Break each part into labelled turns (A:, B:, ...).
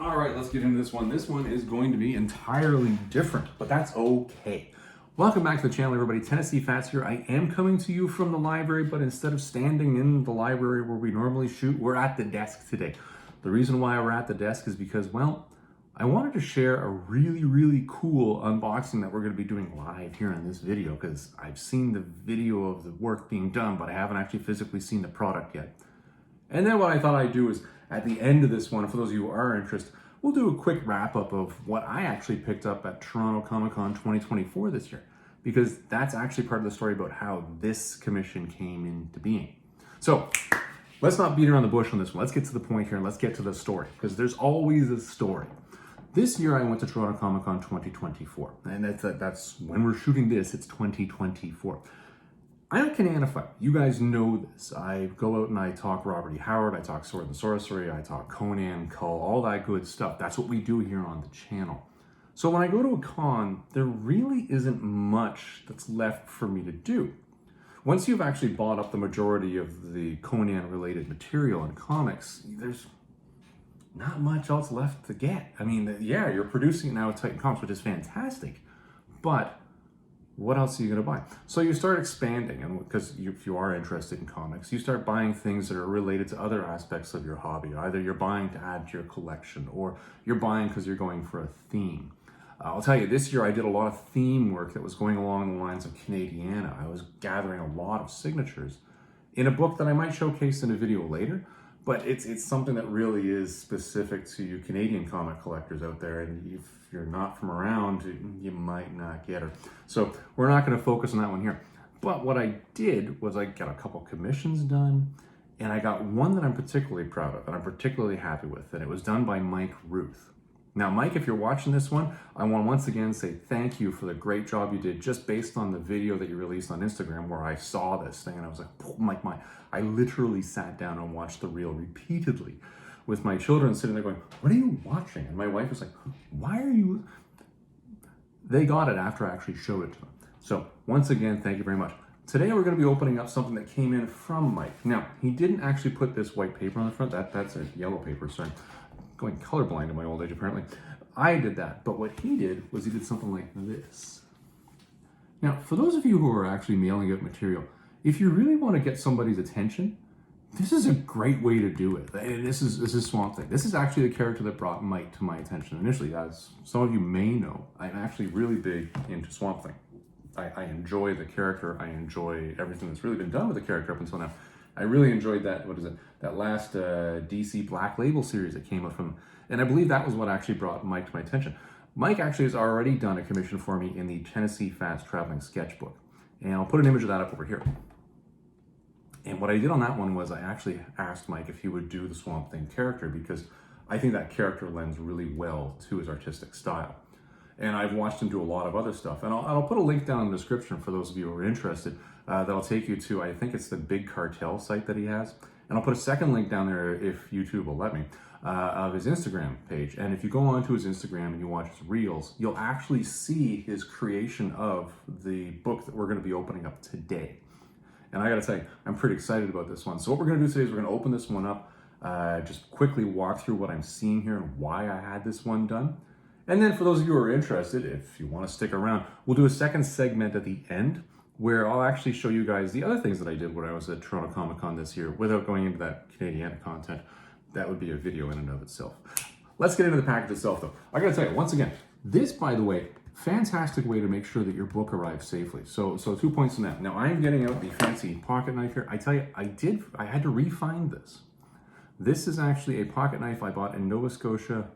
A: All right, let's get into this one. This one is going to be entirely different, but that's okay. Welcome back to the channel, everybody. Tennessee Fats here. I am coming to you from the library, but instead of standing in the library where we normally shoot, we're at the desk today. The reason why we're at the desk is because, well, I wanted to share a really cool unboxing that we're going to be doing live here in this video, because I've seen the video of the work being done, but I haven't actually physically seen the product yet. And then what I thought I'd do is, at the end of this one, for those of you who are interested, we'll do a quick wrap up of what I actually picked up at Toronto Comicon 2024 this year, because that's actually part of the story about how this commission came into being. So let's not beat around the bush on this one. Let's get to the point here and let's get to the story, because there's always a story. This year I went to Toronto Comicon 2024, and that's when we're shooting this, it's 2024. I'm a Cananophile. You guys know this. I go out and I talk Robert E. Howard, I talk Sword and Sorcery, I talk Conan, Cull, all that good stuff. That's what we do here on the channel. So when I go to a con, there really isn't much that's left for me to do. Once you've actually bought up the majority of the Conan-related material and comics, there's not much else left to get. I mean, yeah, you're producing it now with Titan Comics, which is fantastic, but what else are you going to buy? So you start expanding, and because if you are interested in comics, you start buying things that are related to other aspects of your hobby. Either you're buying to add to your collection, or you're buying because you're going for a theme. I'll tell you, this year I did a lot of theme work that was going along the lines of Canadiana. I was gathering a lot of signatures in a book that I might showcase in a video later, but it's something that really is specific to you Canadian comic collectors out there, and if you're not from around, you might not get her. So we're not going to focus on that one here. But what I did was I got a couple commissions done, and I got one that I'm particularly proud of, and I'm particularly happy with, and it was done by Mike Rooth. Now, Mike, if you're watching this one, I want to once again say thank you for the great job you did, just based on the video that you released on Instagram where I saw this thing, and I was like, oh, Mike, I literally sat down and watched the reel repeatedly with my children sitting there going, what are you watching? And my wife was like, why are you? They got it after I actually showed it to them. So once again, thank you very much. Today we're going to be opening up something that came in from Mike. Now, he didn't actually put this white paper on the front. That's a yellow paper, sorry. Going colorblind in my old age, apparently. I did that, but what he did was he did something like this. Now, for those of you who are actually mailing out material, if you really want to get somebody's attention, this is a great way to do it. And this is Swamp Thing. This is actually the character that brought Mike to my attention initially. As some of you may know, I'm actually really big into Swamp Thing. I enjoy the character. I enjoy everything that's really been done with the character up until now. I really enjoyed that, that last DC Black Label series that came up from, and I believe that was what actually brought Mike to my attention. Mike actually has already done a commission for me in the Tennessee Fats Traveling Sketchbook. And I'll put an image of that up over here. And what I did on that one was I actually asked Mike if he would do the Swamp Thing character, because I think that character lends really well to his artistic style. And I've watched him do a lot of other stuff. And I'll put a link down in the description for those of you who are interested. That'll take you to, I think it's the big Cartel site that he has. And I'll put a second link down there, if YouTube will let me, of his Instagram page. And if you go onto his Instagram and you watch his reels, you'll actually see his creation of the book that we're going to be opening up today. And I gotta tell you, I'm pretty excited about this one. So what we're gonna do today is we're gonna open this one up, just quickly walk through what I'm seeing here and why I had this one done. And then for those of you who are interested, if you wanna stick around, we'll do a second segment at the end where I'll actually show you guys the other things that I did when I was at Toronto Comicon this year without going into that Canadian content. That would be a video in and of itself. Let's get into the package itself though. I gotta tell you, once again, this, by the way, fantastic way to make sure that your book arrives safely. So 2 points on that. Now I'm getting out the fancy pocket knife here. I tell you, I had to re-find this. This is actually a pocket knife I bought in Nova Scotia,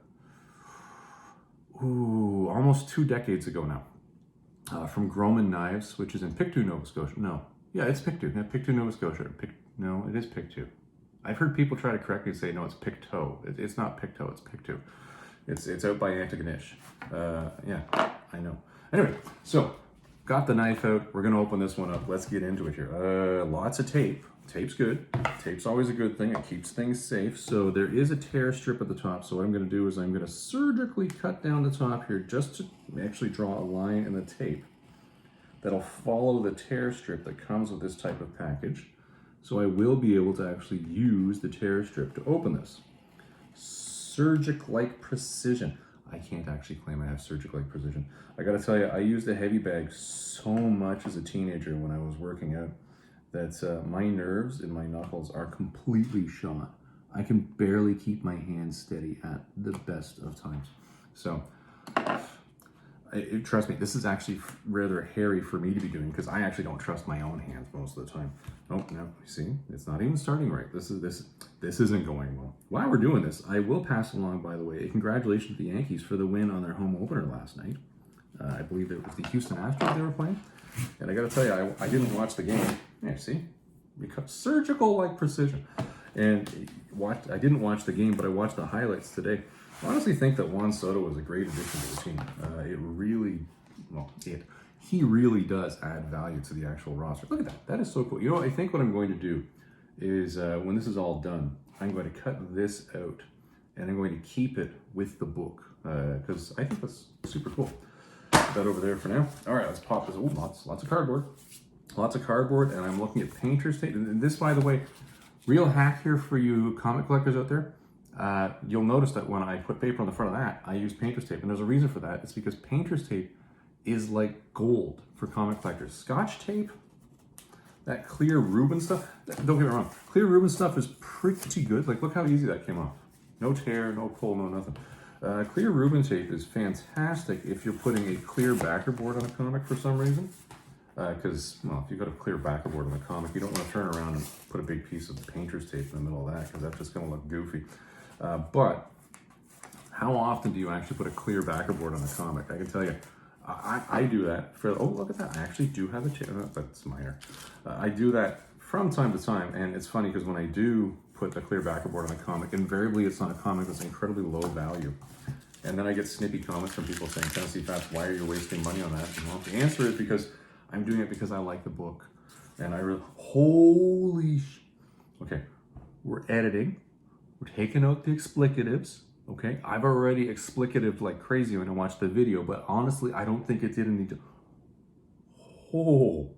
A: almost 2 decades ago now, from Groman Knives, which is in Pictou, Nova Scotia. No, yeah, it's Pictou. Yeah, Pictou, Nova Scotia. No, it is Pictou. I've heard people try to correct me and say, no, it's Pictou. It's not Pictou, it's Pictou. It's out by Antigonish. Yeah, I know. Anyway, so got the knife out. We're gonna open this one up. Let's get into it here. Lots of tape. Tape's good. Tape's always a good thing. It keeps things safe. So there is a tear strip at the top. So what I'm gonna do is I'm gonna surgically cut down the top here just to actually draw a line in the tape that'll follow the tear strip that comes with this type of package. So I will be able to actually use the tear strip to open this. surgic-like precision. I can't actually claim I have surgical-like precision. I gotta tell you, I used a heavy bag so much as a teenager when I was working out that my nerves in my knuckles are completely shot. I can barely keep my hands steady at the best of times. So, trust me, this is actually rather hairy for me to be doing because I actually don't trust my own hands most of the time. Oh, no, see, it's not even starting right. This isn't going well. While we're doing this, I will pass along, by the way, a congratulations to the Yankees for the win on their home opener last night. I believe it was the Houston Astros they were playing. And I got to tell you, I didn't watch the game. Yeah, see, because surgical-like precision. And I didn't watch the game, but I watched the highlights today. I honestly think that Juan Soto was a great addition to the team. He really does add value to the actual roster. Look at that. That is so cool. You know, I think what I'm going to do is when this is all done, I'm going to cut this out and I'm going to keep it with the book because I think that's super cool. Put that over there for now. All right, let's pop this. Oh, lots of cardboard. Lots of cardboard, and I'm looking at painter's tape. And this, by the way, real hack here for you comic collectors out there. You'll notice that when I put paper on the front of that, I use painter's tape. And there's a reason for that. It's because painter's tape is like gold for comic collectors. Scotch tape, that clear Reuben stuff, don't get me wrong, clear Reuben stuff is pretty good. Like, look how easy that came off. No tear, no pull, no nothing. Clear Reuben tape is fantastic if you're putting a clear backer board on a comic for some reason. Because, well, if you've got a clear backer board on a comic, you don't want to turn around and put a big piece of painter's tape in the middle of that because that's just going to look goofy. But how often do you actually put a clear backer board on a comic? I can tell you, I do that for, oh, look at that. I actually do have a chair. That's minor. I do that from time to time. And it's funny because when I do put a clear backer board on a comic, invariably it's on a comic that's incredibly low value. And then I get snippy comments from people saying, Tennessee Fats, why are you wasting money on that? And well, the answer is because I'm doing it because I like the book. And I really, okay, we're editing. We're taking out the explicatives. Okay, I've already explicative like crazy when I watched the video, but honestly, I don't think it didn't need to. Oh,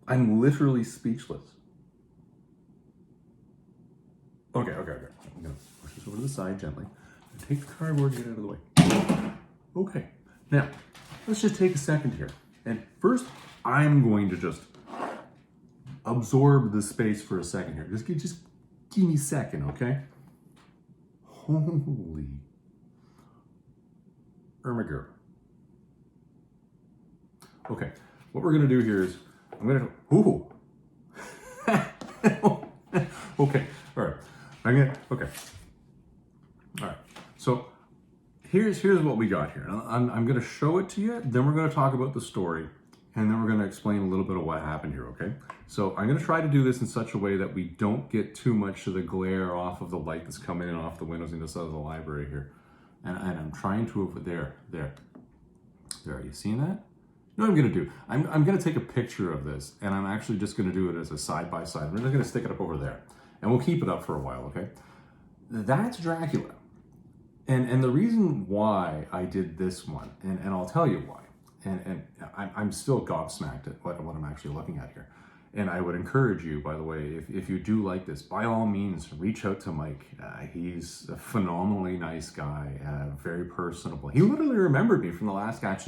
A: I'm literally speechless. Okay. I'm gonna push this over to the side gently. Take the cardboard and get it out of the way. Okay, now let's just take a second here. And first, I'm going to just absorb the space for a second here. Just give me a second, okay? Holy Ermiger. Okay, what we're gonna do here is I'm gonna okay, all right. Okay. All right. So here's what we got here. I'm gonna show it to you, then we're gonna talk about the story, and then we're gonna explain a little bit of what happened here, okay? So I'm gonna try to do this in such a way that we don't get too much of the glare off of the light that's coming in off the windows in the side of the library here. And I'm trying to over there. Are you seeing that? You know what I'm gonna do? I'm gonna take a picture of this, and I'm actually just gonna do it as a side-by-side. I'm just gonna stick it up over there. And we'll keep it up for a while, okay? That's Dracula. And the reason why I did this one, and I'll tell you why, and I'm still gobsmacked at what I'm actually looking at here. And I would encourage you, by the way, if you do like this, by all means, reach out to Mike. He's a phenomenally nice guy, very personable. He literally remembered me from the last sketch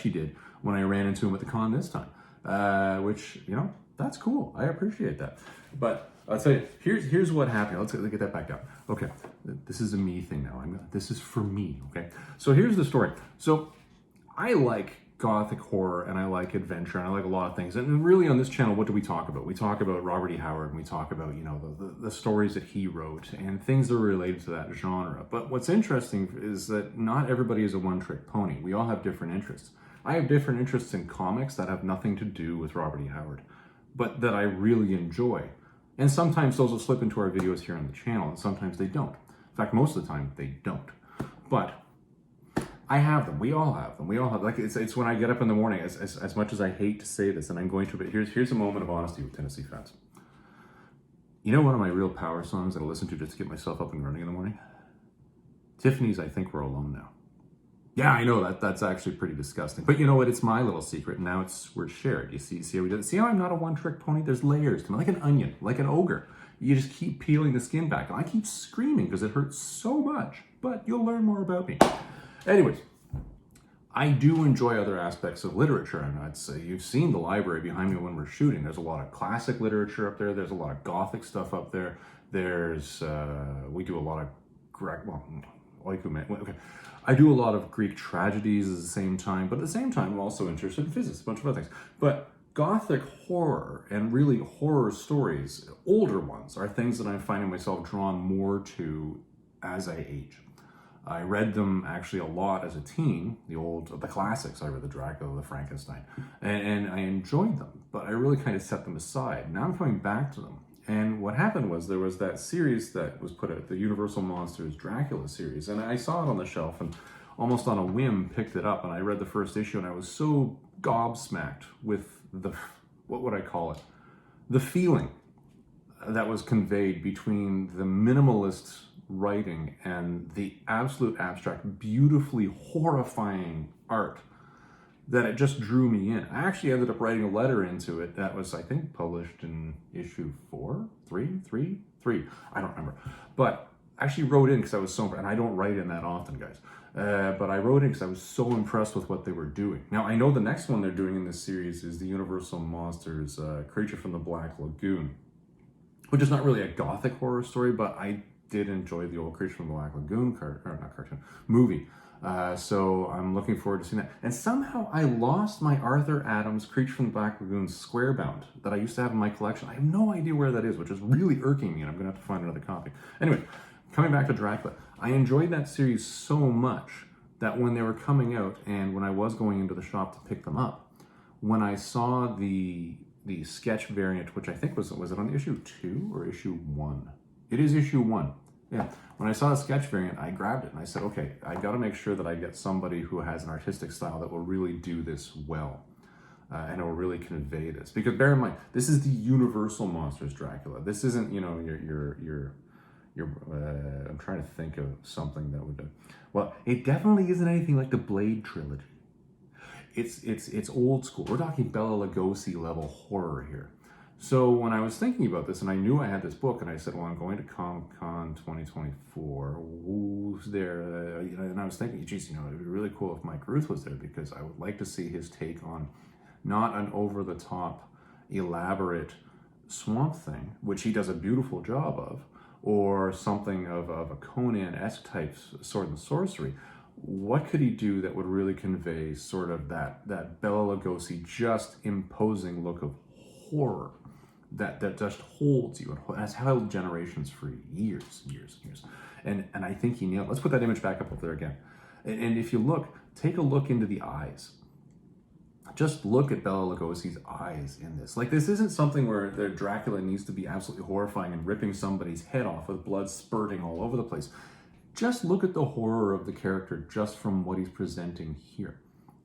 A: he did when I ran into him at the con this time, which, you know, that's cool. I appreciate that. But I'll tell you, here's what happened. Let's get that back down. Okay, this is a me thing now. This is for me, okay? So here's the story. So I like gothic horror and I like adventure and I like a lot of things. And really on this channel, what do we talk about? We talk about Robert E. Howard and we talk about, you know, the stories that he wrote and things that are related to that genre. But what's interesting is that not everybody is a one-trick pony. We all have different interests. I have different interests in comics that have nothing to do with Robert E. Howard, but that I really enjoy. And sometimes those will slip into our videos here on the channel, and sometimes they don't. In fact, most of the time they don't. But I have them. We all have them. We all have, like, it's when I get up in the morning, as much as I hate to say this, and I'm going to, but here's a moment of honesty with Tennessee Fats. You know one of my real power songs that I listen to just to get myself up and running in the morning? Tiffany's I Think We're Alone Now. Yeah, I know that's actually pretty disgusting. But you know what? It's my little secret. And now we're shared. You see how we did it? See how I'm not a one-trick pony? There's layers to me, like an onion, like an ogre. You just keep peeling the skin back. And I keep screaming because it hurts so much, but you'll learn more about me. Anyways, I do enjoy other aspects of literature. And I'd say you've seen the library behind me when we're shooting. There's a lot of classic literature up there. There's a lot of Gothic stuff up there. There's, we do a lot of okay. I do a lot of Greek tragedies at the same time, but at the same time, I'm also interested in physics, a bunch of other things. But Gothic horror and really horror stories, older ones, are things that I'm finding myself drawn more to as I age. I read them actually a lot as a teen, the classics. I read the Dracula, the Frankenstein, and I enjoyed them, but I really kind of set them aside. Now I'm coming back to them. And what happened was there was that series that was put out, the Universal Monsters Dracula series, and I saw it on the shelf and almost on a whim picked it up, and I read the first issue and I was so gobsmacked with the, what would I call it? The feeling that was conveyed between the minimalist writing and the absolute abstract, beautifully horrifying art, that it just drew me in. I actually ended up writing a letter into it that was, I think, published in issue 3. I don't remember. But I actually wrote in because I was so, and I don't write in that often, guys. But I wrote in because I was so impressed with what they were doing. Now, I know the next one they're doing in this series is the Universal Monsters Creature from the Black Lagoon, which is not really a Gothic horror story, but I did enjoy the old Creature from the Black Lagoon movie. So I'm looking forward to seeing that. And somehow I lost my Arthur Adams Creature from the Black Lagoon square bound that I used to have in my collection. I have no idea where that is, which is really irking me, and I'm going to have to find another copy. Anyway, coming back to Dracula, I enjoyed that series so much that when they were coming out and when I was going into the shop to pick them up, when I saw the sketch variant, which I think was it on issue 2 or issue 1? It is issue 1. Yeah, when I saw the sketch variant, I grabbed it and I said, okay, I got to make sure that I get somebody who has an artistic style that will really do this well, and it will really convey this. Because bear in mind, this is the Universal Monsters Dracula. This isn't, you know, your I'm trying to think of something that would, well, it definitely isn't anything like the Blade trilogy. It's old school. We're talking Bela Lugosi level horror here. So when I was thinking about this, and I knew I had this book, and I said, well, I'm going to Comicon 2024. Who's there? And I was thinking, geez, you know, it'd be really cool if Mike Rooth was there, because I would like to see his take on not an over-the-top, elaborate Swamp Thing, which he does a beautiful job of, or something of a Conan-esque type sword and sorcery. What could he do that would really convey sort of that Bela Lugosi just imposing look of horror that just holds you and has held generations for years. And I think he nailed it. Let's put that image back up there again. And if you look, take a look into the eyes. Just look at Bela Lugosi's eyes in this. Like, this isn't something where the Dracula needs to be absolutely horrifying and ripping somebody's head off with blood spurting all over the place. Just look at the horror of the character just from what he's presenting here.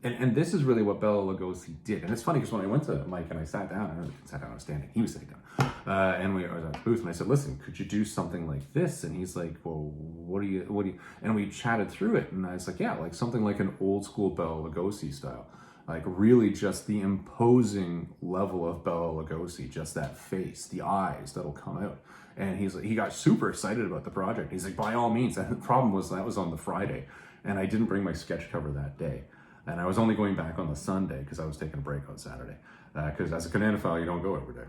A: And this is really what Bela Lugosi did. And it's funny because when I went to Mike and I sat down, I was standing, he was sitting down. And I was at the booth and I said, listen, could you do something like this? And he's like, well, what do you, and we chatted through it. And I was like, yeah, like something like an old school Bela Lugosi style. Like really just the imposing level of Bela Lugosi, just that face, the eyes that'll come out. And he got super excited about the project. He's like, by all means. And the problem was that was on the Friday and I didn't bring my sketch cover that day. And I was only going back on the Sunday because I was taking a break on Saturday. Because as a Cananophile, you don't go every day.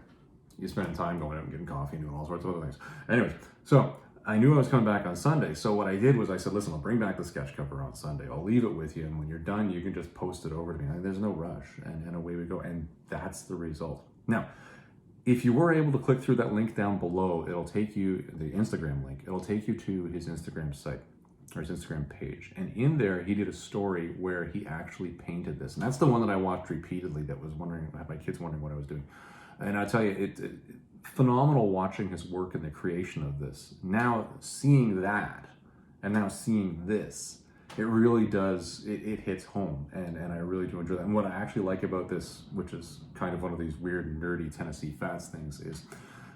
A: You spend time going out and getting coffee and doing all sorts of other things. Anyways, so I knew I was coming back on Sunday. So what I did was I said, listen, I'll bring back the sketch cover on Sunday. I'll leave it with you. And when you're done, you can just post it over to me. There's no rush. And away we go. And that's the result. Now, if you were able to click through that link down below, it'll take you, the Instagram link, it'll take you to his Instagram site. Or his Instagram page. And in there, he did a story where he actually painted this. And that's the one that I watched repeatedly that was wondering, I had my kids wondering what I was doing. And I tell you, it phenomenal watching his work in the creation of this. Now seeing that, and now seeing this, it really does, it hits home. And I really do enjoy that. And what I actually like about this, which is kind of one of these weird, nerdy Tennessee Fats things, is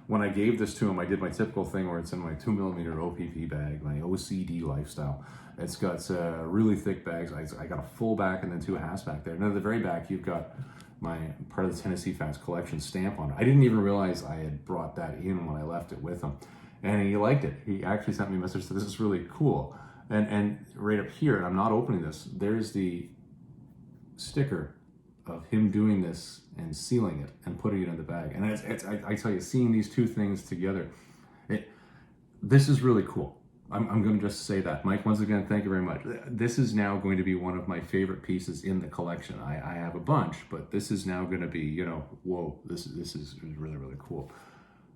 A: when I gave this to him, I did my typical thing where it's in my 2mm OPP bag, my OCD lifestyle. It's got really thick bags. I got a full back and then 2 halves back there. And at the very back, you've got my part of the Tennessee Fats collection stamp on it. I didn't even realize I had brought that in when I left it with him. And he liked it. He actually sent me a message that this is really cool. And right up here, and I'm not opening this, there's the sticker of him doing this and sealing it and putting it in the bag. And I tell you, seeing these two things together, this is really cool. I'm going to just say that. Mike, once again, thank you very much. This is now going to be one of my favorite pieces in the collection. I have a bunch, but this is now going to be, you know, whoa, this is really, really cool.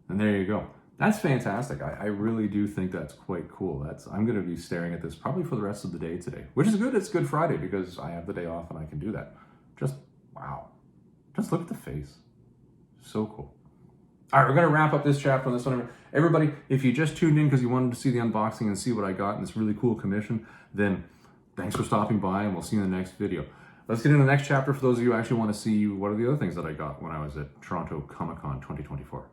A: And there you go. That's fantastic. I really do think that's quite cool. I'm going to be staring at this probably for the rest of the day today, which is good. It's Good Friday because I have the day off and I can do that. Just, wow. Just look at the face. So cool. All right, we're going to wrap up this chapter on this one. Everybody, if you just tuned in because you wanted to see the unboxing and see what I got in this really cool commission, then thanks for stopping by and we'll see you in the next video. Let's get into the next chapter for those of you who actually want to see what are the other things that I got when I was at Toronto Comicon 2024.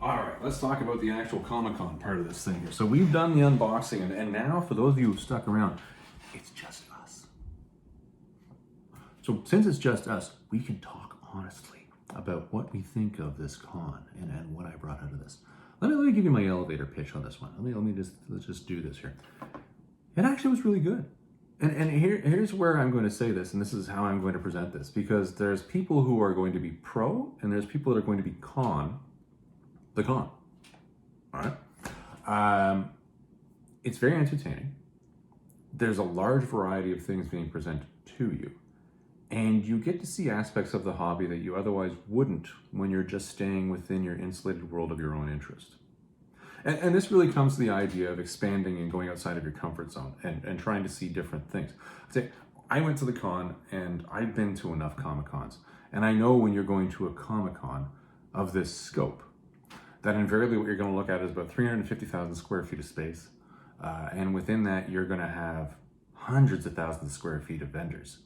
A: All right, let's talk about the actual Comic-Con part of this thing here. So we've done the unboxing, and now for those of you who've stuck around, it's just us. So since it's just us, we can talk honestly about what we think of this con and what I brought out of this. Let me give you my elevator pitch on this one. Let's just do this here. It actually was really good. And here's where I'm going to say this, and this is how I'm going to present this, because there's people who are going to be pro, and there's people that are going to be the con. All right. It's very entertaining. There's a large variety of things being presented to you. And you get to see aspects of the hobby that you otherwise wouldn't when you're just staying within your insulated world of your own interest. And this really comes to the idea of expanding and going outside of your comfort zone and trying to see different things. I went to the con and I've been to enough Comic-Cons. And I know when you're going to a Comic-Con of this scope, that invariably what you're going to look at is about 350,000 square feet of space. And within that, you're going to have hundreds of thousands of square feet of vendors.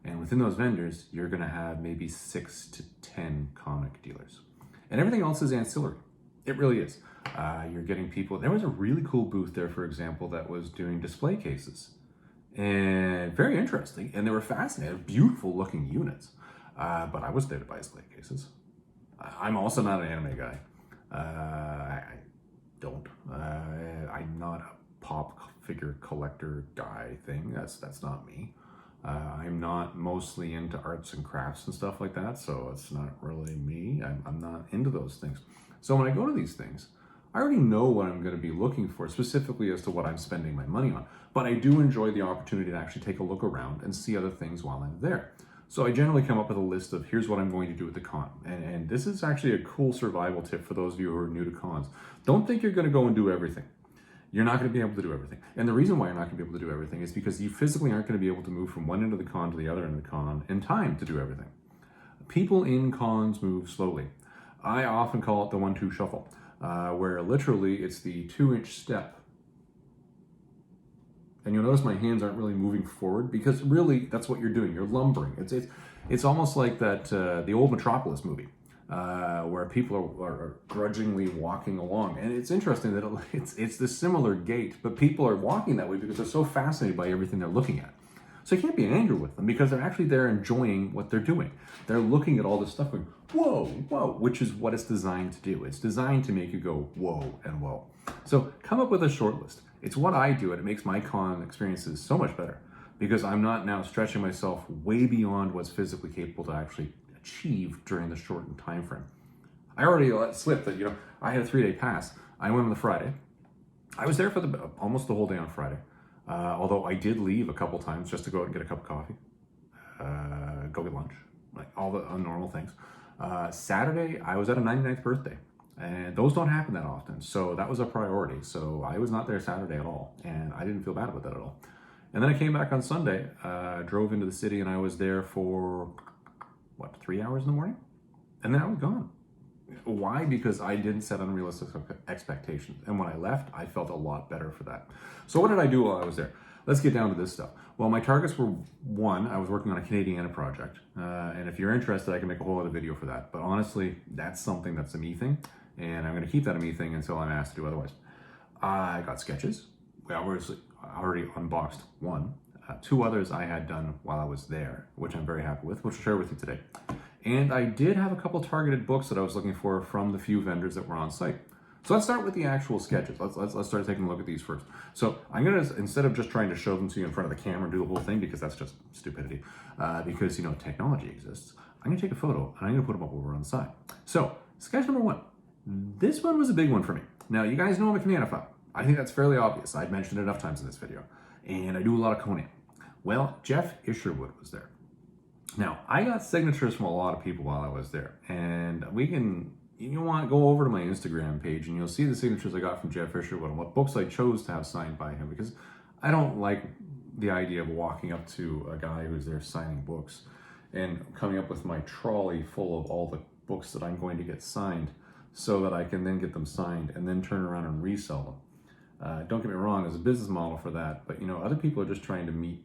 A: And within those vendors, you're going to have maybe 6 to 10 comic dealers. And everything else is ancillary. It really is. You're getting people. There was a really cool booth there, for example, that was doing display cases. And very interesting. And they were fascinating, beautiful looking units. But I was there to buy display cases. I'm also not an anime guy. I'm not a pop figure collector guy thing. That's not me. I'm not mostly into arts and crafts and stuff like that, so it's not really me. I'm not into those things. So when I go to these things, I already know what I'm going to be looking for, specifically as to what I'm spending my money on. But I do enjoy the opportunity to actually take a look around and see other things while I'm there. So I generally come up with a list of here's what I'm going to do at the con. And this is actually a cool survival tip for those of you who are new to cons. Don't think you're going to go and do everything. You're not going to be able to do everything. And the reason why you're not going to be able to do everything is because you physically aren't going to be able to move from one end of the con to the other end of the con in time to do everything. People in cons move slowly. I often call it the 1-2 shuffle, where literally it's the 2-inch step. And you'll notice my hands aren't really moving forward because really that's what you're doing. You're lumbering. It's almost like that the old Metropolis movie. Where people are grudgingly walking along. And it's interesting that it's this similar gait, but people are walking that way because they're so fascinated by everything they're looking at. So you can't be angry with them because they're actually there enjoying what they're doing. They're looking at all this stuff going, whoa, whoa, which is what it's designed to do. It's designed to make you go, whoa, and whoa. So come up with a short list. It's what I do, and it makes my con experiences so much better because I'm not now stretching myself way beyond what's physically capable to actually achieve during the shortened time frame. I already let slip that, I had a 3-day pass. I went on the Friday. I was there for almost the whole day on Friday. Although I did leave a couple times just to go out and get a cup of coffee, go get lunch, like all the normal things. Saturday, I was at a 99th birthday, and those don't happen that often. So that was a priority. So I was not there Saturday at all, and I didn't feel bad about that at all. And then I came back on Sunday, drove into the city, and I was there for 3 hours in the morning? And then I was gone. Why? Because I didn't set unrealistic expectations. And when I left, I felt a lot better for that. So what did I do while I was there? Let's get down to this stuff. Well, my targets were one, I was working on a Canadiana project. And if you're interested, I can make a whole other video for that. But honestly, that's something that's a me thing. And I'm going to keep that a me thing until I'm asked to do otherwise. I got sketches. We already unboxed one. 2 others I had done while I was there, which I'm very happy with, which I'll share with you today. And I did have a couple targeted books that I was looking for from the few vendors that were on site. So let's start with the actual sketches. Let's start taking a look at these first. So I'm gonna, instead of just trying to show them to you in front of the camera and do the whole thing, because that's just stupidity, because you know technology exists, I'm gonna take a photo and I'm gonna put them up over on the side. So sketch number 1. This one was a big one for me. Now you guys know I'm a Cananophile. I think that's fairly obvious. I've mentioned it enough times in this video. And I do a lot of Conan. Well, Jeff Isherwood was there. Now, I got signatures from a lot of people while I was there. And we can, you want to go over to my Instagram page and you'll see the signatures I got from Jeff Isherwood and what books I chose to have signed by him, because I don't like the idea of walking up to a guy who's there signing books and coming up with my trolley full of all the books that I'm going to get signed so that I can then get them signed and then turn around and resell them. Don't get me wrong, there's a business model for that, but you know, other people are just trying to meet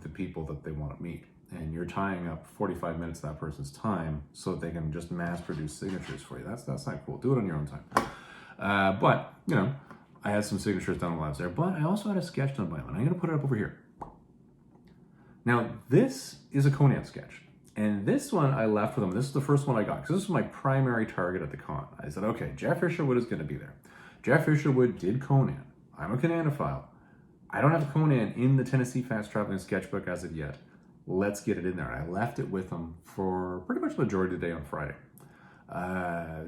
A: the people that they want to meet. And you're tying up 45 minutes of that person's time so that they can just mass produce signatures for you. That's not cool. Do it on your own time. But, you know, I had some signatures done while I was there, but I also had a sketch done by him. And I'm going to put it up over here. Now, this is a Conan sketch. And this one I left with him. This is the first one I got, because this was my primary target at the con. I said, okay, Jeff Isherwood is going to be there. Jeff Isherwood did Conan. I'm a Cananophile. I don't have Conan in the Tennessee Fast Traveling Sketchbook as of yet. Let's get it in there. I left it with him for pretty much the majority of the day on Friday.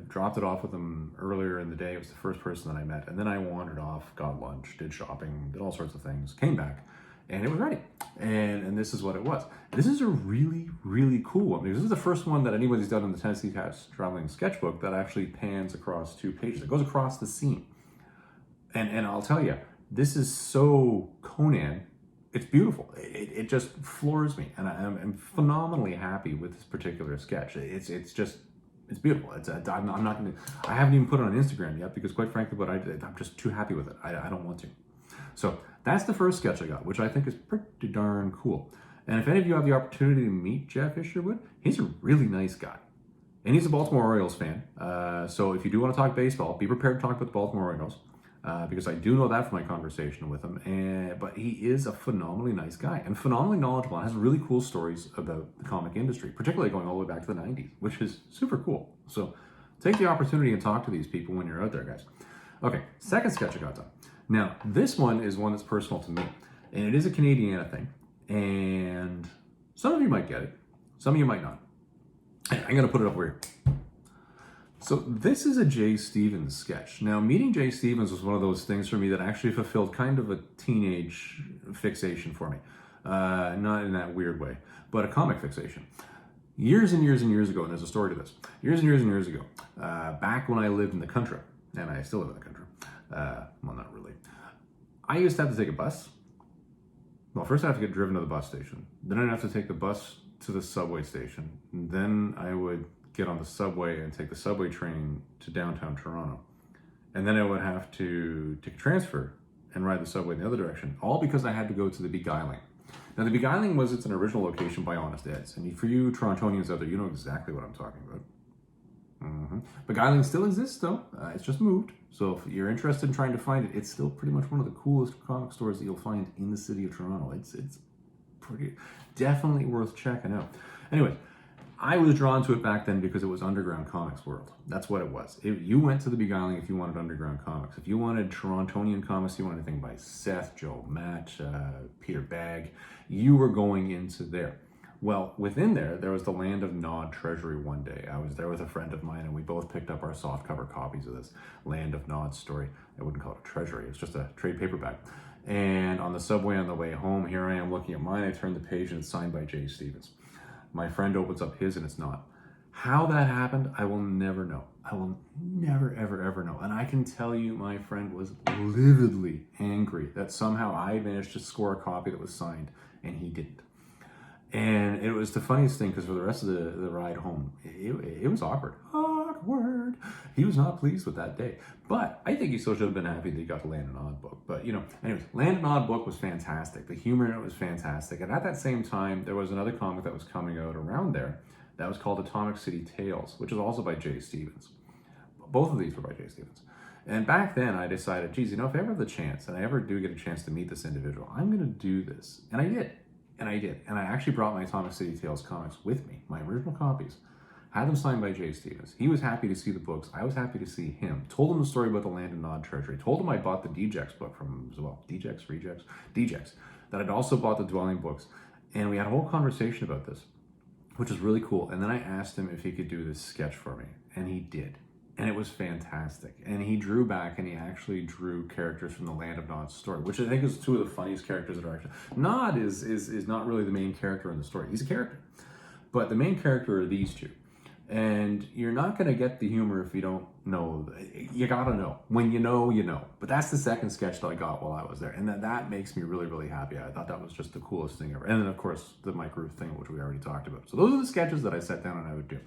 A: Dropped it off with him earlier in the day. It was the first person that I met. And then I wandered off, got lunch, did shopping, did all sorts of things, came back, and it was ready. And this is what it was. This is a really, really cool one, because this is the first one that anybody's done in the Tennessee Fast Traveling Sketchbook that actually pans across 2 pages. It goes across the seam. And I'll tell you, this is so Conan. It's beautiful. It just floors me, and I'm phenomenally happy with this particular sketch. It's beautiful. I'm not gonna. I haven't even put it on Instagram yet because, quite frankly, I'm just too happy with it. I don't want to. So that's the first sketch I got, which I think is pretty darn cool. And if any of you have the opportunity to meet Jeff Isherwood, he's a really nice guy, and he's a Baltimore Orioles fan. So if you do want to talk baseball, be prepared to talk about the Baltimore Orioles. Because I do know that from my conversation with him, but he is a phenomenally nice guy and phenomenally knowledgeable and has really cool stories about the comic industry, particularly going all the way back to the 90s, which is super cool. So take the opportunity and talk to these people when you're out there, guys. Okay, second sketch I got done. Now, this one is one that's personal to me, and it is a Canadiana thing, and some of you might get it, some of you might not. I'm going to put it up here. So this is a Jay Stevens sketch. Now, meeting Jay Stevens was one of those things for me that actually fulfilled kind of a teenage fixation for me. Not in that weird way, but a comic fixation. Years and years and years ago, and there's a story to this, years and years and years ago, back when I lived in the country, and I still live in the country, well, not really, I used to have to take a bus. Well, first I have to get driven to the bus station. Then I'd have to take the bus to the subway station. And then I would get on the subway and take the subway train to downtown Toronto. And then I would have to take a transfer and ride the subway in the other direction, all because I had to go to the Beguiling. Now, the Beguiling it's an original location by Honest Ed's. And for you Torontonians out there, you know exactly what I'm talking about. Beguiling still exists, though. It's just moved. So if you're interested in trying to find it, it's still pretty much one of the coolest comic stores that you'll find in the city of Toronto. It's pretty, definitely worth checking out. Anyway, I was drawn to it back then because it was Underground Comics World. That's what it was. You went to the Beguiling if you wanted Underground Comics. If you wanted Torontonian comics, you wanted anything by Seth, Joe, Matt, Peter Bagg, you were going into there. Well, within there was the Land of Nod Treasury one day. I was there with a friend of mine, and we both picked up our softcover copies of this Land of Nod story. I wouldn't call it a treasury. It's just a trade paperback. And on the subway on the way home, here I am looking at mine. I turn the page, and it's signed by Jay Stevens. My friend opens up his, and it's not. How that happened, I will never know. I will never, ever, ever know. And I can tell you my friend was lividly angry that somehow I managed to score a copy that was signed, and he didn't. And it was the funniest thing, because for the rest of the ride home, it was awkward. Awkward. He was not pleased with that day. But I think he still should have been happy that he got the Land of Nod book. But, anyways, Land of Nod book was fantastic. The humor in it was fantastic. And at that same time, there was another comic that was coming out around there that was called Atomic City Tales, which is also by Jay Stevens. Both of these were by Jay Stevens. And back then I decided, geez, you know, if I ever have the chance and I ever do get a chance to meet this individual, I'm going to do this. And I did. And I did. And I actually brought my Atomic City Tales comics with me, my original copies. Had them signed by Jay Stevens. He was happy to see the books. I was happy to see him. Told him the story about the Land of Nod Treasury. Told him I bought the Dejects book from him as well. Dejects. That I'd also bought the Dwelling books. And we had a whole conversation about this, which is really cool. And then I asked him if he could do this sketch for me. And he did. And it was fantastic. And he drew back and he actually drew characters from the Land of Nod's story, which I think is two of the funniest characters that are actually... Nod is not really the main character in the story. He's a character. But the main character are these two. And you're not going to get the humor if you don't know. You got to know. When you know, you know. But that's the second sketch that I got while I was there. And that makes me really, really happy. I thought that was just the coolest thing ever. And then, of course, the Mike Rooth thing, which we already talked about. So those are the sketches that I sat down and I would do.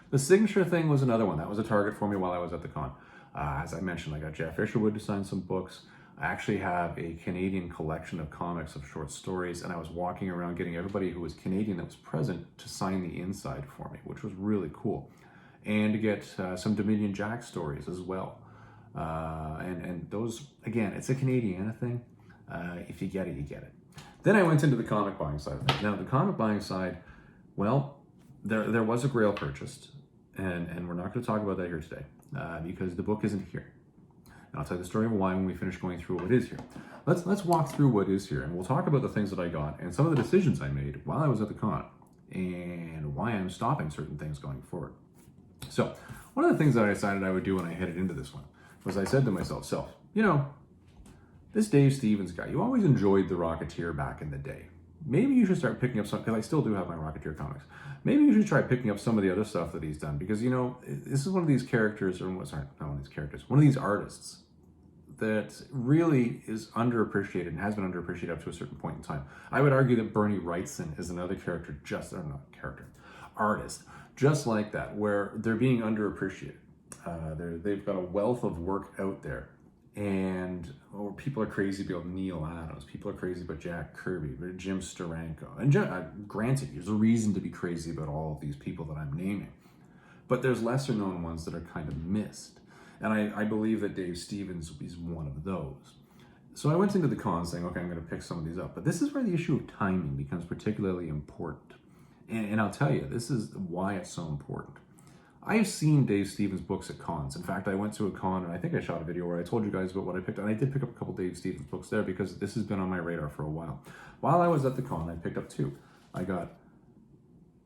A: The signature thing was another one. That was a target for me while I was at the con. As I mentioned, I got Jeff Isherwood to sign some books. I actually have a Canadian collection of comics of short stories, and I was walking around getting everybody who was Canadian that was present to sign the inside for me, which was really cool. And to get some Dominion Jack stories as well. And those, again, it's a Canadiana thing. If you get it, you get it. Then I went into the comic buying side of things. Now, the comic buying side, well, there was a Grail purchased, and we're not going to talk about that here today because the book isn't here. And I'll tell you the story of why when we finish going through what is here. Let's walk through what is here, and we'll talk about the things that I got and some of the decisions I made while I was at the con and why I'm stopping certain things going forward. So one of the things that I decided I would do when I headed into this one was I said to myself, you know, this Dave Stevens guy, you always enjoyed The Rocketeer back in the day. Maybe you should start picking up some, because I still do have my Rocketeer comics. Maybe you should try picking up some of the other stuff that he's done, because, you know, this is one of these characters, or sorry, not one of these characters, one of these artists that really is underappreciated and has been underappreciated up to a certain point in time. I would argue that Bernie Wrightson is another character, artist, just like that, where they're being underappreciated. They've got a wealth of work out there. And people are crazy about Neil Adams. People are crazy about Jack Kirby, Jim Steranko. And granted, there's a reason to be crazy about all of these people that I'm naming. But there's lesser known ones that are kind of missed. And I believe that Dave Stevens is one of those. So I went into the con saying, okay, I'm going to pick some of these up. But this is where the issue of timing becomes particularly important. And I'll tell you, this is why it's so important. I've seen Dave Stevens books at cons. In fact, I went to a con and I think I shot a video where I told you guys about what I picked up. And I did pick up a couple Dave Stevens books there because this has been on my radar for a while. While I was at the con, I picked up two. I got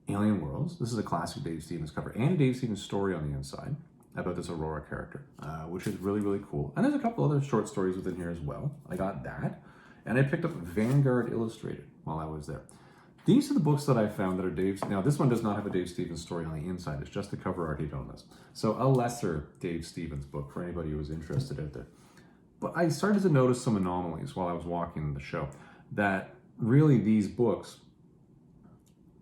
A: Alien Worlds. This is a classic Dave Stevens cover and a Dave Stevens story on the inside about this Aurora character, which is really, really cool. And there's a couple other short stories within here as well. I got that. And I picked up Vanguard Illustrated while I was there. These are the books that I found that are Dave's. Now, this one does not have a Dave Stevens story on the inside. It's just the cover art he done this. So a lesser Dave Stevens book for anybody who was interested out there. But I started to notice some anomalies while I was walking the show, that really these books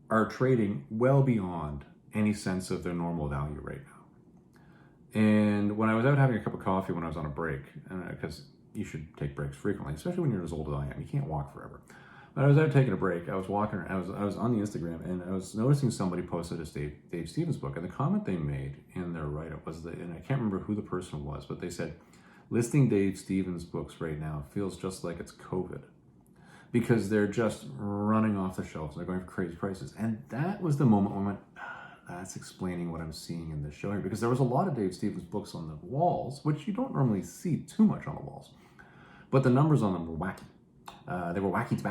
A: are trading well beyond any sense of their normal value right now. And when I was out having a cup of coffee when I was on a break, because you should take breaks frequently, especially when you're as old as I am. You can't walk forever. But I was out taking a break. I was walking. I was on the Instagram, and I was noticing somebody posted a Dave Stevens book, and the comment they made in their write-up was that, and I can't remember who the person was, but they said, listing Dave Stevens books right now feels just like it's COVID, because they're just running off the shelves. They're going for crazy prices, and that was the moment when I went, that's explaining what I'm seeing in this show here, because there was a lot of Dave Stevens books on the walls, which you don't normally see too much on the walls, but the numbers on them were wacky. They were wacky,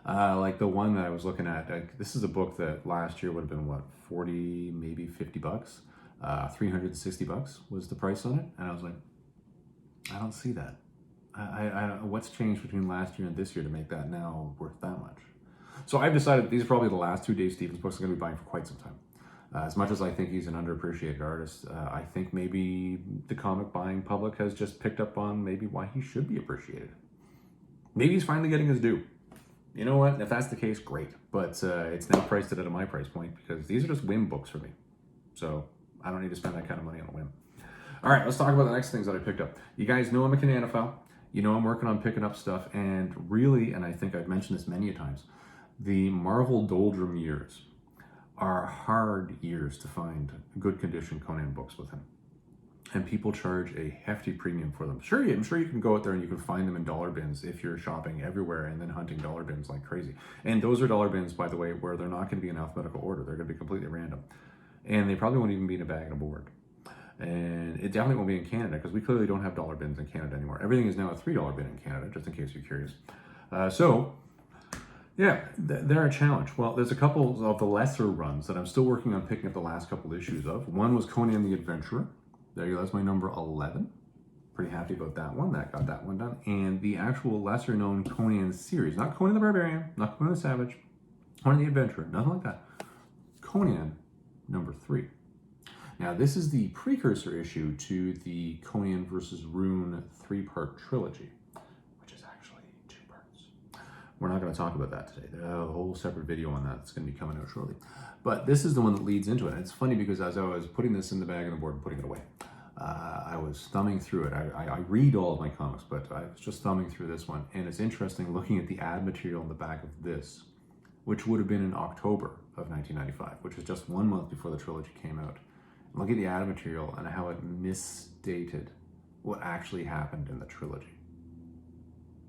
A: like the one that I was looking at. This is a book that last year would have been what, 40, maybe 50 bucks. 360 bucks was the price on it, and I was like, I don't see that. I what's changed between last year and this year to make that now worth that much? So I've decided these are probably the last two Dave Stevens books I'm going to be buying for quite some time. As much as I think he's an underappreciated artist, I think maybe the comic buying public has just picked up on maybe why he should be appreciated. Maybe he's finally getting his due. You know what? If that's the case, great. But it's now priced at my price point because these are just whim books for me. So I don't need to spend that kind of money on a whim. All right, let's talk about the next things that I picked up. You guys know I'm a Cananophile. You know I'm working on picking up stuff. And really, and I think I've mentioned this many a times, the Marvel doldrum years are hard years to find good condition Conan books with him. and people charge a hefty premium for them. Sure, I'm sure you can go out there and you can find them in dollar bins if you're shopping everywhere and then hunting dollar bins like crazy. And those are dollar bins, by the way, where they're not going to be in alphabetical order. They're going to be completely random. And they probably won't even be in a bag and a board. And it definitely won't be in Canada because we clearly don't have dollar bins in Canada anymore. Everything is now a $3 bin in Canada, just in case you're curious. Yeah, they're a challenge. Well, there's a couple of the lesser runs that I'm still working on picking up the last couple issues of. One was Conan the Adventurer. There you go, that's my number 11. Pretty happy about that one. That got that one done. And the actual lesser known Conan series, not Conan the Barbarian, not Conan the Savage, Conan the Adventurer, nothing like that. Conan number 3. Now, this is the precursor issue to the Conan versus Rune 3-part trilogy, which is actually 2 parts. We're not going to talk about that today. There's a whole separate video on that that's going to be coming out shortly. But this is the one that leads into it. And it's funny because as I was putting this in the bag and the board and putting it away, I was thumbing through it. I read all of my comics, but I was just thumbing through this one. And it's interesting looking at the ad material in the back of this, which would have been in October of 1995, which was just 1 month before the trilogy came out. Look at the ad material and how it misstated what actually happened in the trilogy,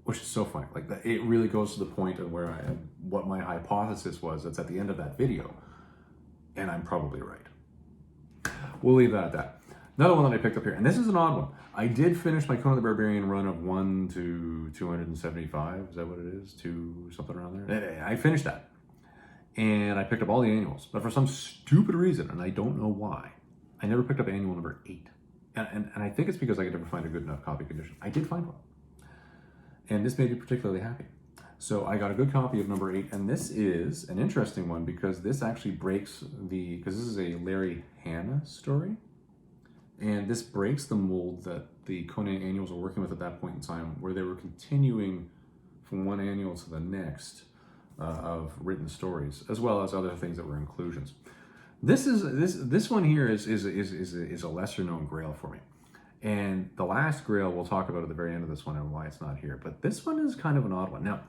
A: which is so funny. Like that, it really goes to the point of where what my hypothesis was. That's at the end of that video, and I'm probably right. We'll leave that at that. Another one that I picked up here, and this is an odd one. I did finish my Conan the Barbarian run of 1 to 275. Is that what it is? 2 something around there. I finished that, and I picked up all the annuals, but for some stupid reason, and I don't know why, I never picked up annual number 8. And I think it's because I could never find a good enough copy condition. I did find one. And this made me particularly happy. So I got a good copy of number 8. And this is an interesting one because this actually breaks because this is a Larry Hannah story. And this breaks the mold that the Conan annuals were working with at that point in time, where they were continuing from one annual to the next of written stories, as well as other things that were inclusions. This one here is a lesser known grail for me, and the last grail we'll talk about at the very end of this one and why it's not here. But this one is kind of an odd one. Now,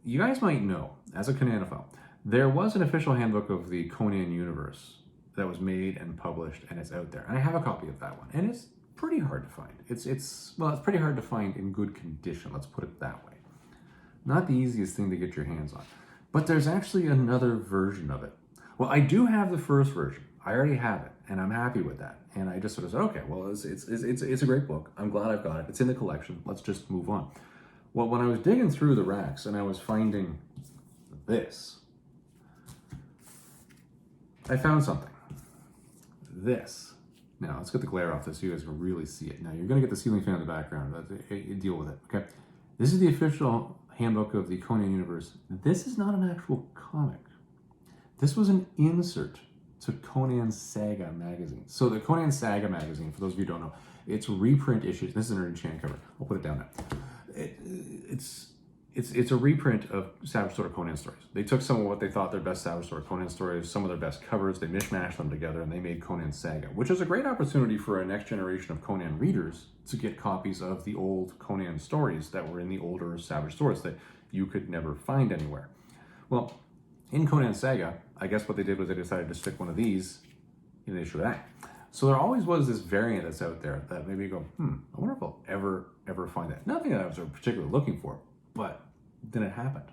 A: you guys might know, as a Conanophile, there was an official handbook of the Conan universe that was made and published, and it's out there. And I have a copy of that one, and it's pretty hard to find. It's pretty hard to find in good condition. Let's put it that way. Not the easiest thing to get your hands on, but there's actually another version of it. Well, I do have the first version. I already have it, and I'm happy with that. And I just sort of said, okay, well, it's a great book. I'm glad I've got it. It's in the collection. Let's just move on. Well, when I was digging through the racks and I was finding this, I found something. This. Now, let's get the glare off this so you guys can really see it. Now, you're going to get the ceiling fan in the background, but deal with it, okay? This is the official handbook of the Conan universe. This is not an actual comic. This was an insert to Conan Saga magazine. So the Conan Saga magazine, for those of you who don't know, it's reprint issues. This is an Ernie Chan cover. I'll put it down now. It's a reprint of Savage Sword of Conan stories. They took some of what they thought their best Savage Sword of Conan stories, some of their best covers, they mishmashed them together, and they made Conan Saga, which is a great opportunity for a next generation of Conan readers to get copies of the old Conan stories that were in the older Savage Swords that you could never find anywhere. Well, in Conan Saga, I guess what they did was they decided to stick one of these in the issue of that. So there always was this variant that's out there that maybe you go, I wonder if I'll ever find that. Nothing that I was particularly looking for, but then it happened.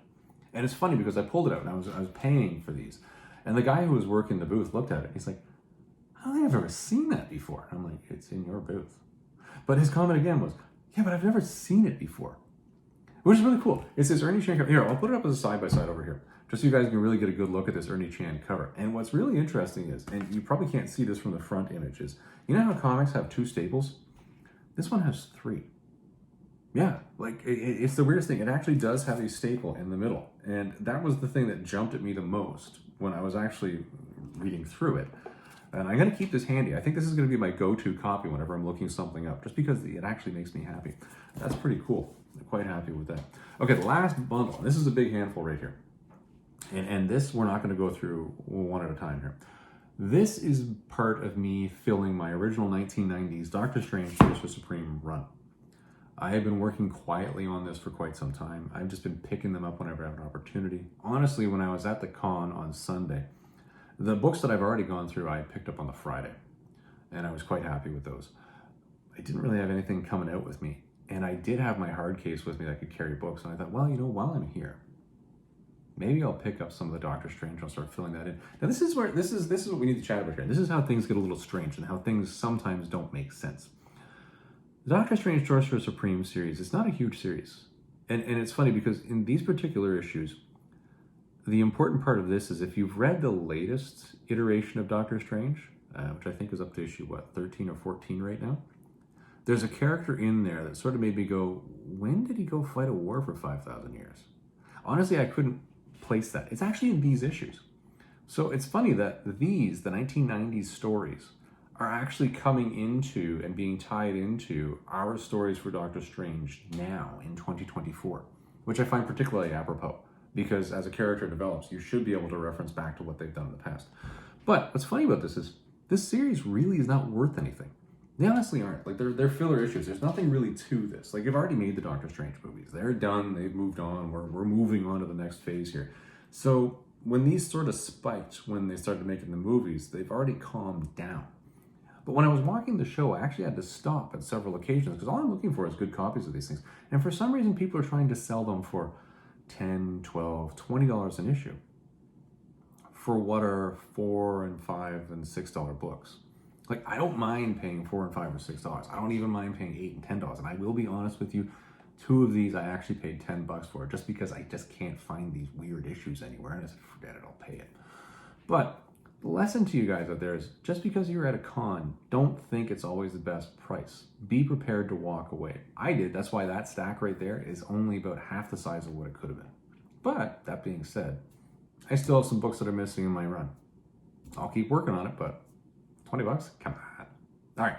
A: And it's funny because I pulled it out and I was paying for these. And the guy who was working the booth looked at it. He's like, I don't think I've ever seen that before. And I'm like, it's in your booth. But his comment again was, yeah, but I've never seen it before. Which is really cool. It's this Ernie Chan cover. Here, I'll put it up as a side-by-side over here, just so you guys can really get a good look at this Ernie Chan cover. And what's really interesting is, and you probably can't see this from the front image, is, you know how comics have 2 staples? This one has 3. Yeah, like, it's the weirdest thing. It actually does have a staple in the middle. And that was the thing that jumped at me the most when I was actually reading through it. And I'm going to keep this handy. I think this is going to be my go-to copy whenever I'm looking something up, just because it actually makes me happy. That's pretty cool. I'm quite happy with that. Okay, the last bundle. This is a big handful right here. And this we're not going to go through one at a time here. This is part of me filling my original 1990s Doctor Strange Sorcerer Supreme run. I have been working quietly on this for quite some time. I've just been picking them up whenever I have an opportunity. Honestly, when I was at the con on Sunday, the books that I've already gone through, I picked up on the Friday, and I was quite happy with those. I didn't really have anything coming out with me. And I did have my hard case with me that could carry books. And I thought, well, you know, while I'm here, maybe I'll pick up some of the Doctor Strange. I'll start filling that in. Now, this is what we need to chat about here. This is how things get a little strange and how things sometimes don't make sense. The Doctor Strange Sorcerer Supreme series is not a huge series. And it's funny because in these particular issues, the important part of this is if you've read the latest iteration of Doctor Strange, which I think is up to issue, 13 or 14 right now, there's a character in there that sort of made me go, when did he go fight a war for 5,000 years? Honestly, I couldn't place that. It's actually in these issues. So it's funny that the 1990s stories are actually coming into and being tied into our stories for Doctor Strange now in 2024, which I find particularly apropos, because as a character develops, you should be able to reference back to what they've done in the past. But what's funny about this is this series really is not worth anything. They honestly aren't. Like, they're filler issues. There's nothing really to this. Like, you've already made the Doctor Strange movies. They're done. They've moved on. We're moving on to the next phase here. So when these sort of spiked, when they started making the movies, they've already calmed down. But when I was watching the show, I actually had to stop at several occasions because all I'm looking for is good copies of these things. And for some reason, people are trying to sell them for $10, $12, $20 an issue for what are $4 and $5 and $6 books. Like, I don't mind paying $4 and $5 or $6. I don't even mind paying $8 and $10. And I will be honest with you, 2 of these I actually paid $10 for just because I just can't find these weird issues anywhere. And I said, forget it, I'll pay it. But the lesson to you guys out there is just because you're at a con, don't think it's always the best price. Be prepared to walk away. I did. That's why that stack right there is only about half the size of what it could have been. But that being said, I still have some books that are missing in my run. I'll keep working on it, but $20? Come on. All right.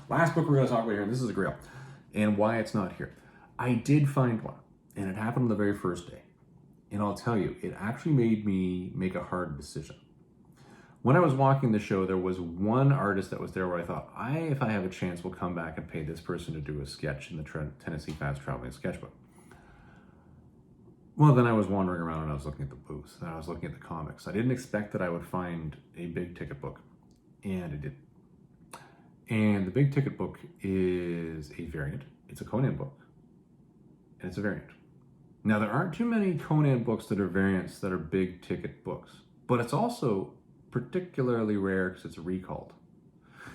A: Last book we're going to talk about here, and this is a grail, and why it's not here. I did find one, and it happened on the very first day. And I'll tell you, it actually made me make a hard decision. When I was walking the show, there was one artist that was there where I thought, if I have a chance, will come back and pay this person to do a sketch in the Tennessee Fast Traveling Sketchbook. Well, then I was wandering around and I was looking at the booth and I was looking at the comics. I didn't expect that I would find a big ticket book, and I did. And the big ticket book is a variant. It's a Conan book, and it's a variant. Now, there aren't too many Conan books that are variants that are big ticket books, but it's also particularly rare because it's recalled.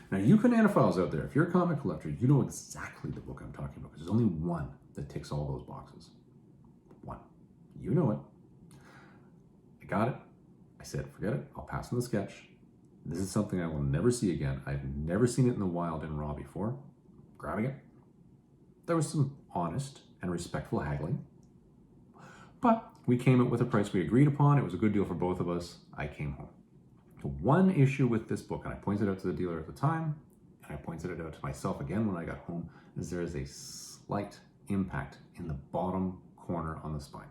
A: Now, you Cananophiles out there, if you're a comic collector, you know exactly the book I'm talking about because there's only one that ticks all those boxes. One. You know it. I got it. I said, forget it. I'll pass on the sketch. This is something I will never see again. I've never seen it in the wild in raw before. Grabbing it. There was some honest and respectful haggling. But we came up with a price we agreed upon. It was a good deal for both of us. I came home. The one issue with this book, and I pointed it out to the dealer at the time, and I pointed it out to myself again when I got home, is there is a slight impact in the bottom corner on the spine.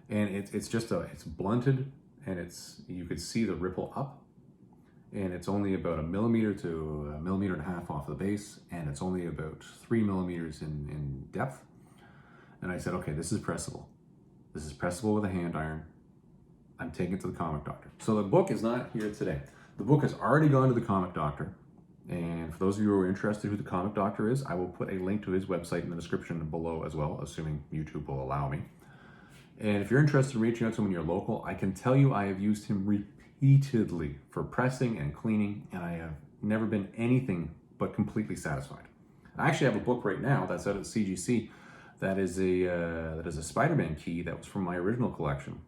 A: And it's blunted, and you could see the ripple up, and it's only about 1 millimeter to 1.5 millimeters off the base, and it's only about 3 millimeters in depth. And I said, okay, this is pressable. This is pressable with a hand iron. I'm taking it to the Comic Doctor. So the book is not here today. The book has already gone to the Comic Doctor. And for those of you who are interested who the Comic Doctor is, I will put a link to his website in the description below as well, assuming YouTube will allow me. And if you're interested in reaching out to someone in your local, I can tell you I have used him repeatedly for pressing and cleaning, and I have never been anything but completely satisfied. I actually have a book right now that's out at CGC that is a Spider-Man key that was from my original collection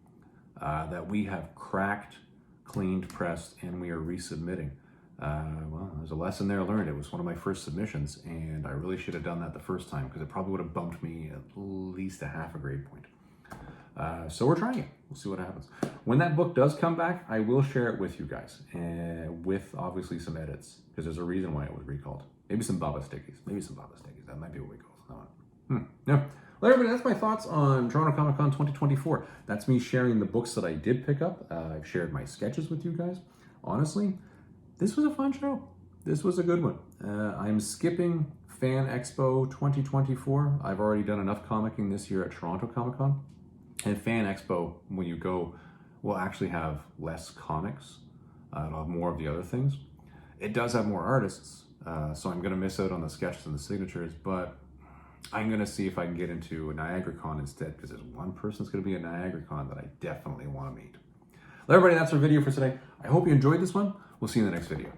A: that we have cracked, cleaned, pressed, and we are resubmitting. Well, there's a lesson there learned. It was one of my first submissions, and I really should have done that the first time because it probably would have bumped me at least a half a grade point. So we're trying it. We'll see what happens. When that book does come back, I will share it with you guys, with obviously some edits, because there's a reason why it was recalled. Maybe some Baba Stickies. That might be what we go with that one. Yeah. Well, everybody, that's my thoughts on Toronto Comicon 2024. That's me sharing the books that I did pick up. I've shared my sketches with you guys. Honestly, this was a fun show. This was a good one. I'm skipping Fan Expo 2024. I've already done enough comicking this year at Toronto Comicon. And Fan Expo, when you go, will actually have less comics. It'll have more of the other things. It does have more artists, So I'm going to miss out on the sketches and the signatures, but I'm going to see if I can get into a NiagaraCon instead, because there's one person that's going to be at NiagaraCon that I definitely want to meet. Well, everybody, that's our video for today. I hope you enjoyed this one. We'll see you in the next video.